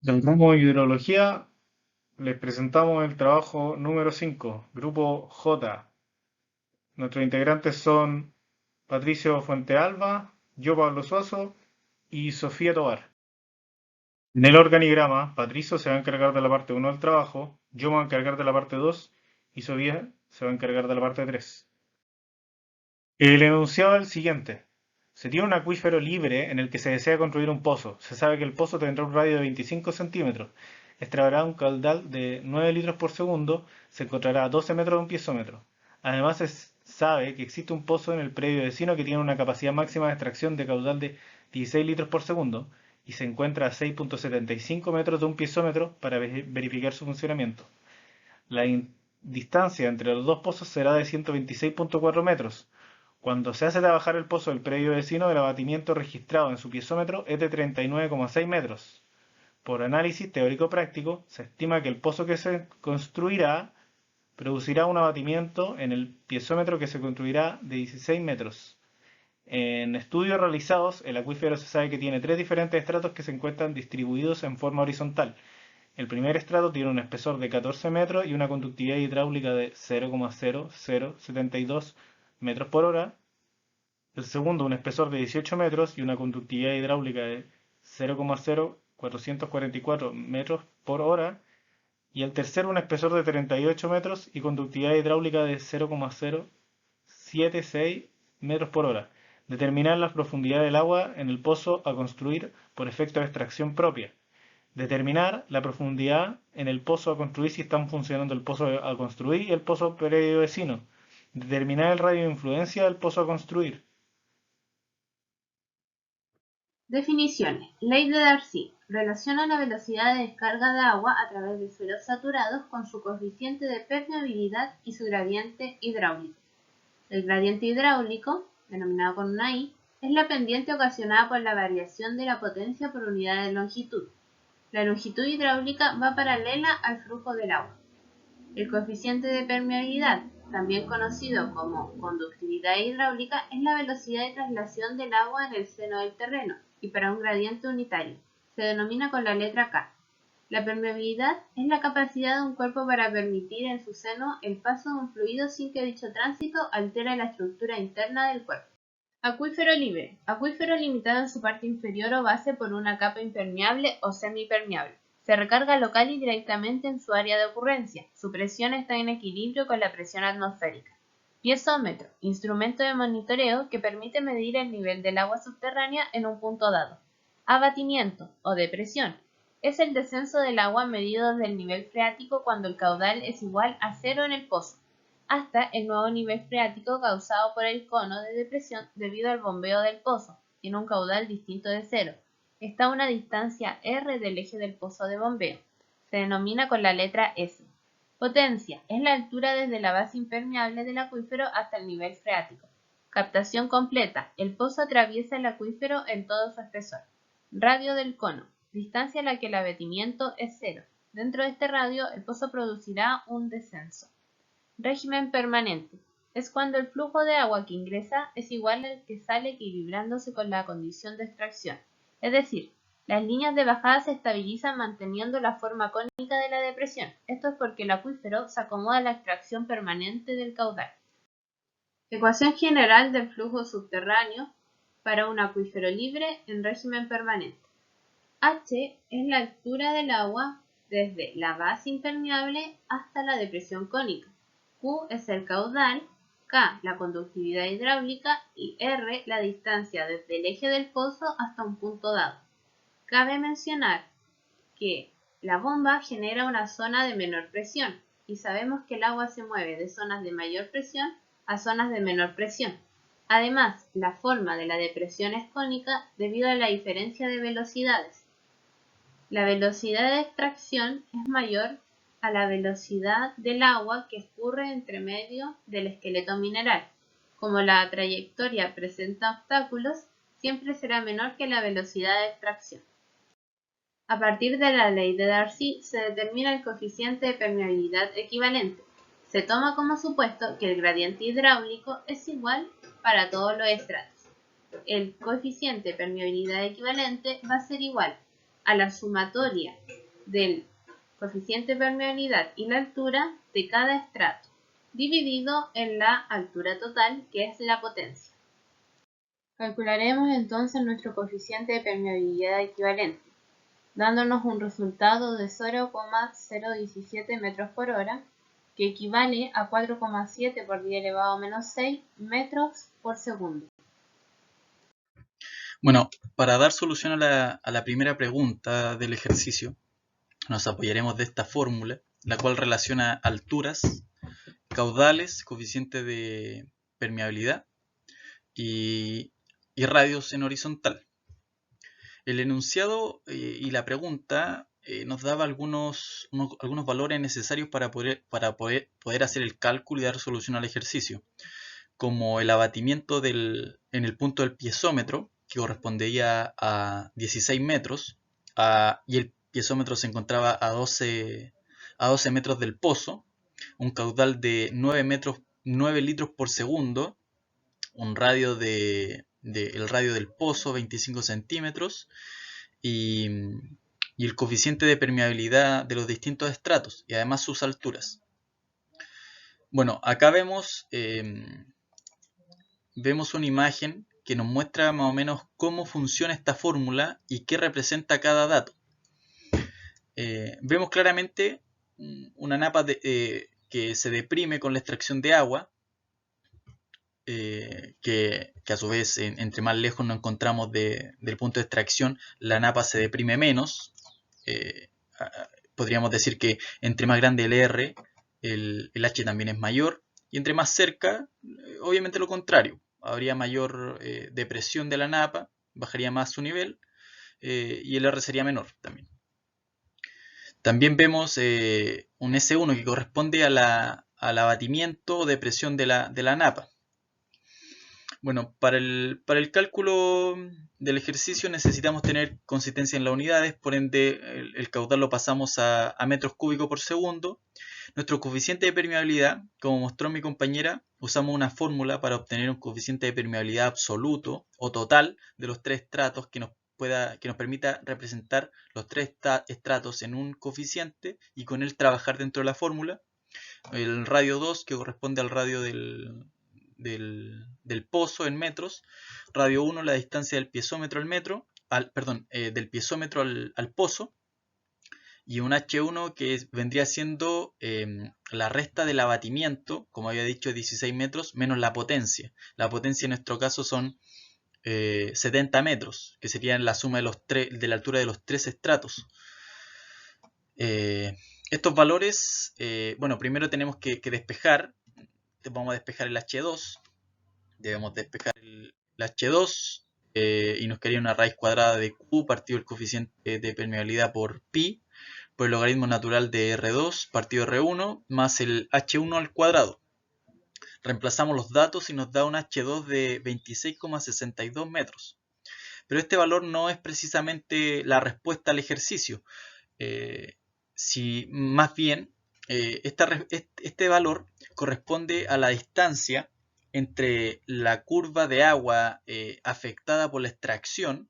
Del ramo de hidrología les presentamos el trabajo número 5, grupo J. Nuestros integrantes son Patricio Fuentealba, yo Pablo Suazo y Sofía Tobar. En el organigrama, Patricio se va a encargar de la parte 1 del trabajo, yo me voy a encargar de la parte 2 y Sofía se va a encargar de la parte 3. El enunciado es el siguiente. Se tiene un acuífero libre en el que se desea construir un pozo. Se sabe que el pozo tendrá un radio de 25 centímetros. Extraerá un caudal de 9 litros por segundo. Se encontrará a 12 metros de un piezómetro. Además, se sabe que existe un pozo en el predio vecino que tiene una capacidad máxima de extracción de caudal de 16 litros por segundo y se encuentra a 6,75 metros de un piezómetro para verificar su funcionamiento. La distancia entre los dos pozos será de 126,4 metros. Cuando se hace trabajar el pozo del predio vecino, el abatimiento registrado en su piezómetro es de 39,6 metros. Por análisis teórico-práctico, se estima que el pozo que se construirá producirá un abatimiento en el piezómetro que se construirá de 16 metros. En estudios realizados, el acuífero se sabe que tiene tres diferentes estratos que se encuentran distribuidos en forma horizontal. El primer estrato tiene un espesor de 14 metros y una conductividad hidráulica de 0,0072 metros por hora. El segundo, un espesor de 18 metros y una conductividad hidráulica de 0,0444 metros por hora. Y el tercero, un espesor de 38 metros y conductividad hidráulica de 0,076 metros por hora. Determinar la profundidad del agua en el pozo a construir por efecto de extracción propia. Determinar la profundidad en el pozo a construir si están funcionando el pozo a construir y el pozo predio vecino. Determinar el radio de influencia del pozo a construir. Definiciones. Ley de Darcy. Relaciona la velocidad de descarga de agua a través de suelos saturados con su coeficiente de permeabilidad y su gradiente hidráulico. El gradiente hidráulico, denominado con una I, es la pendiente ocasionada por la variación de la potencia por unidad de longitud. La longitud hidráulica va paralela al flujo del agua. El coeficiente de permeabilidad, también conocido como conductividad hidráulica, es la velocidad de traslación del agua en el seno del terreno y para un gradiente unitario. Se denomina con la letra K. La permeabilidad es la capacidad de un cuerpo para permitir en su seno el paso de un fluido sin que dicho tránsito altere la estructura interna del cuerpo. Acuífero libre. Acuífero limitado en su parte inferior o base por una capa impermeable o semipermeable. Se recarga local y directamente en su área de ocurrencia. Su presión está en equilibrio con la presión atmosférica. Piezómetro. Instrumento de monitoreo que permite medir el nivel del agua subterránea en un punto dado. Abatimiento o depresión. Es el descenso del agua medido desde el nivel freático cuando el caudal es igual a cero en el pozo, hasta el nuevo nivel freático causado por el cono de depresión debido al bombeo del pozo. Tiene un caudal distinto de cero. Está a una distancia r del eje del pozo de bombeo. Se denomina con la letra S. Potencia. Es la altura desde la base impermeable del acuífero hasta el nivel freático. Captación completa. El pozo atraviesa el acuífero en todo su espesor. Radio del cono. Distancia a la que el abatimiento es cero. Dentro de este radio, el pozo producirá un descenso. Régimen permanente. Es cuando el flujo de agua que ingresa es igual al que sale equilibrándose con la condición de extracción. Es decir, las líneas de bajada se estabilizan manteniendo la forma cónica de la depresión. Esto es porque el acuífero se acomoda a la extracción permanente del caudal. Ecuación general del flujo subterráneo para un acuífero libre en régimen permanente. H es la altura del agua desde la base impermeable hasta la depresión cónica. Q es el caudal, K la conductividad hidráulica y R la distancia desde el eje del pozo hasta un punto dado. Cabe mencionar que la bomba genera una zona de menor presión y sabemos que el agua se mueve de zonas de mayor presión a zonas de menor presión. Además, la forma de la depresión es cónica debido a la diferencia de velocidades. La velocidad de extracción es mayor a la velocidad del agua que escurre entre medio del esqueleto mineral. Como la trayectoria presenta obstáculos, siempre será menor que la velocidad de extracción. A partir de la ley de Darcy se determina el coeficiente de permeabilidad equivalente. Se toma como supuesto que el gradiente hidráulico es igual para todos los estratos. El coeficiente de permeabilidad equivalente va a ser igual a la sumatoria del coeficiente de permeabilidad y la altura de cada estrato, dividido en la altura total, que es la potencia. Calcularemos entonces nuestro coeficiente de permeabilidad equivalente, dándonos un resultado de 0,017 metros por hora, que equivale a 4,7 por 10 elevado a menos 6 metros por segundo. Bueno, para dar solución a la primera pregunta del ejercicio, nos apoyaremos de esta fórmula, la cual relaciona alturas, caudales, coeficiente de permeabilidad y radios en horizontal. El enunciado y la pregunta nos daba algunos valores necesarios para poder hacer el cálculo y dar solución al ejercicio, como el abatimiento en el punto del piezómetro, que correspondería a 16 metros, y el piezómetro se encontraba a 12 metros del pozo, un caudal de 9 litros por segundo, un radio el radio del pozo 25 centímetros y el coeficiente de permeabilidad de los distintos estratos y además sus alturas. Bueno, acá vemos una imagen que nos muestra más o menos cómo funciona esta fórmula y qué representa cada dato. Vemos claramente una napa que se deprime con la extracción de agua, que a su vez entre más lejos nos encontramos del punto de extracción, la napa se deprime menos. Podríamos decir que entre más grande el R, el H también es mayor, y entre más cerca, obviamente lo contrario, habría mayor depresión de la napa, bajaría más su nivel, y el R sería menor también. También vemos un S1 que corresponde al abatimiento o depresión de la napa. Bueno, para el cálculo del ejercicio necesitamos tener consistencia en las unidades, por ende el caudal lo pasamos a metros cúbicos por segundo. Nuestro coeficiente de permeabilidad, como mostró mi compañera, usamos una fórmula para obtener un coeficiente de permeabilidad absoluto o total de los tres estratos que nos permita representar los tres estratos en un coeficiente y con él trabajar dentro de la fórmula. El radio 2, que corresponde al radio del pozo en metros. Radio 1, la distancia del piezómetro al metro, del piezómetro al pozo. Y un H1 que vendría siendo la resta del abatimiento, como había dicho, 16 metros, menos la potencia. La potencia en nuestro caso son 70 metros, que serían la suma de la altura de los tres estratos. Estos valores, bueno, primero tenemos que despejar. Vamos a despejar el H2. Debemos despejar el H2 y nos quedaría una raíz cuadrada de Q partido el coeficiente de permeabilidad por pi, por el logaritmo natural de R2 partido R1 más el H1 al cuadrado. Reemplazamos los datos y nos da un H2 de 26,62 metros. Pero este valor no es precisamente la respuesta al ejercicio. Si más bien este valor corresponde a la distancia entre la curva de agua afectada por la extracción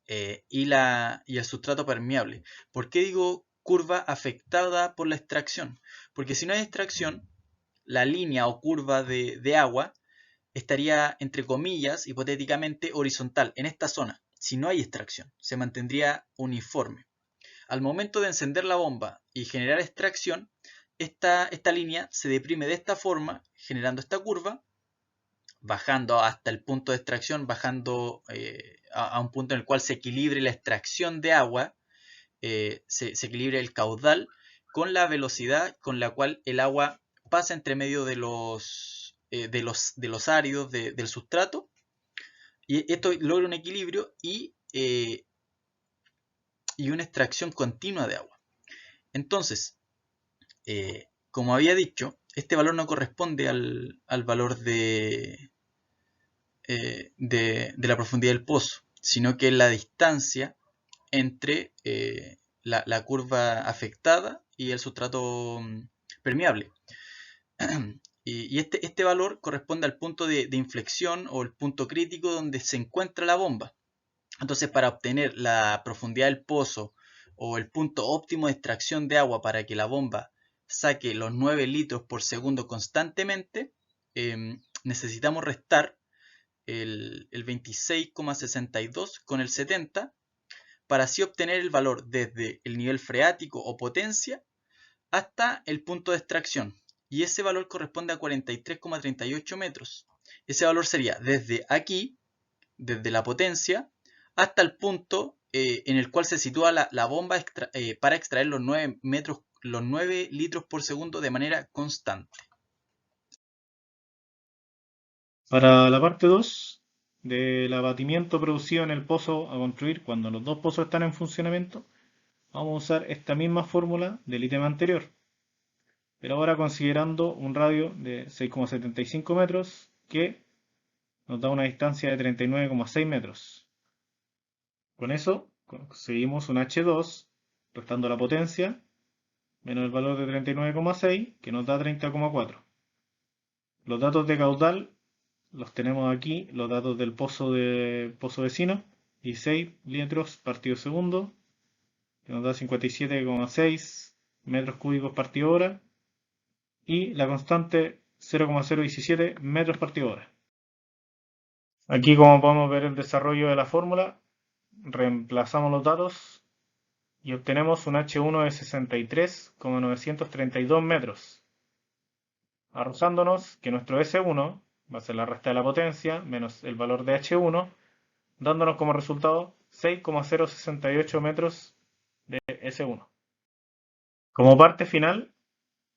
y el sustrato permeable. ¿Por qué digo curva afectada por la extracción? Porque si no hay extracción, la línea o curva de agua estaría, entre comillas, hipotéticamente horizontal en esta zona. Si no hay extracción, se mantendría uniforme. Al momento de encender la bomba y generar extracción, esta línea se deprime de esta forma, generando esta curva, bajando hasta el punto de extracción, bajando a un punto en el cual se equilibre la extracción de agua, se equilibre el caudal con la velocidad con la cual el agua pasa entre medio de los áridos del sustrato, y esto logra un equilibrio y una extracción continua de agua. Entonces, como había dicho, este valor no corresponde al valor de la profundidad del pozo, sino que es la distancia entre la curva afectada y el sustrato permeable. Y este valor corresponde al punto de inflexión o el punto crítico donde se encuentra la bomba. Entonces, para obtener la profundidad del pozo o el punto óptimo de extracción de agua para que la bomba saque los 9 litros por segundo constantemente, necesitamos restar el 26,62 con el 70 para así obtener el valor desde el nivel freático o potencia hasta el punto de extracción. Y ese valor corresponde a 43,38 metros. Ese valor sería desde aquí, desde la potencia, hasta el punto en el cual se sitúa la bomba para extraer los 9 litros por segundo de manera constante. Para la parte 2 del abatimiento producido en el pozo a construir cuando los dos pozos están en funcionamiento, vamos a usar esta misma fórmula del ítem anterior, pero ahora considerando un radio de 6,75 metros que nos da una distancia de 39,6 metros. Con eso conseguimos un H2 restando la potencia menos el valor de 39,6 que nos da 30,4. Los datos de caudal los tenemos aquí, los datos del pozo vecino, 16 litros partido segundo, que nos da 57,6 metros cúbicos partido hora, y la constante 0,017 metros partido hora. Aquí, como podemos ver el desarrollo de la fórmula, reemplazamos los datos y obtenemos un H1 de 63,932 metros, arrojándonos que nuestro S1 va a ser la resta de la potencia menos el valor de H1, dándonos como resultado 6,068 metros de S1. Como parte final,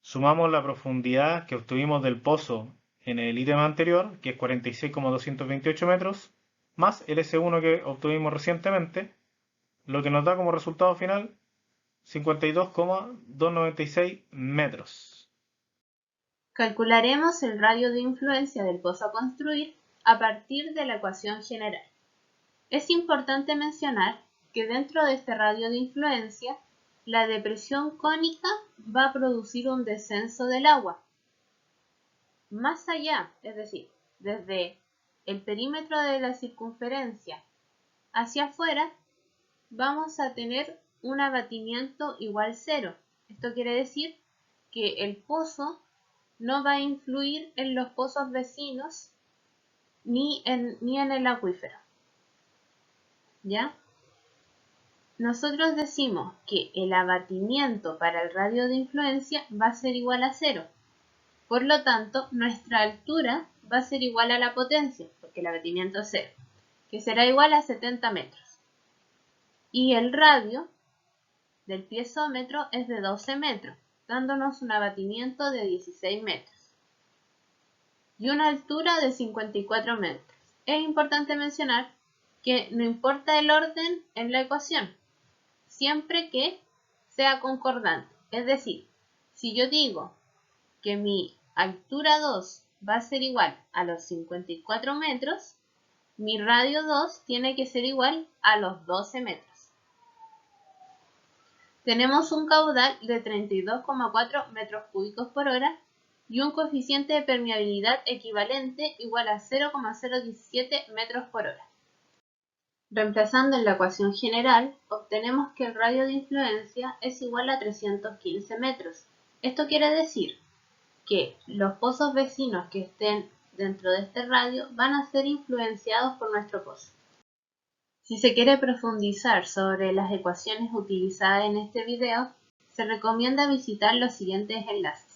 sumamos la profundidad que obtuvimos del pozo en el ítem anterior, que es 46,228 metros, más el S1 que obtuvimos recientemente, lo que nos da como resultado final 52,296 metros. Calcularemos el radio de influencia del pozo a construir a partir de la ecuación general. Es importante mencionar que dentro de este radio de influencia, la depresión cónica va a producir un descenso del agua. Más allá, es decir, desde el perímetro de la circunferencia hacia afuera, vamos a tener un abatimiento igual cero. Esto quiere decir que el pozo no va a influir en los pozos vecinos ni en el acuífero. ¿Ya? Nosotros decimos que el abatimiento para el radio de influencia va a ser igual a cero. Por lo tanto, nuestra altura va a ser igual a la potencia, porque el abatimiento es cero, que será igual a 70 metros. Y el radio del piezómetro es de 12 metros, dándonos un abatimiento de 16 metros y una altura de 54 metros. Es importante mencionar que no importa el orden en la ecuación, siempre que sea concordante. Es decir, si yo digo que mi altura 2 va a ser igual a los 54 metros, mi radio 2 tiene que ser igual a los 12 metros. Tenemos un caudal de 32,4 metros cúbicos por hora y un coeficiente de permeabilidad equivalente igual a 0,017 metros por hora. Reemplazando en la ecuación general, obtenemos que el radio de influencia es igual a 315 metros. Esto quiere decir que los pozos vecinos que estén dentro de este radio van a ser influenciados por nuestro pozo. Si se quiere profundizar sobre las ecuaciones utilizadas en este video, se recomienda visitar los siguientes enlaces.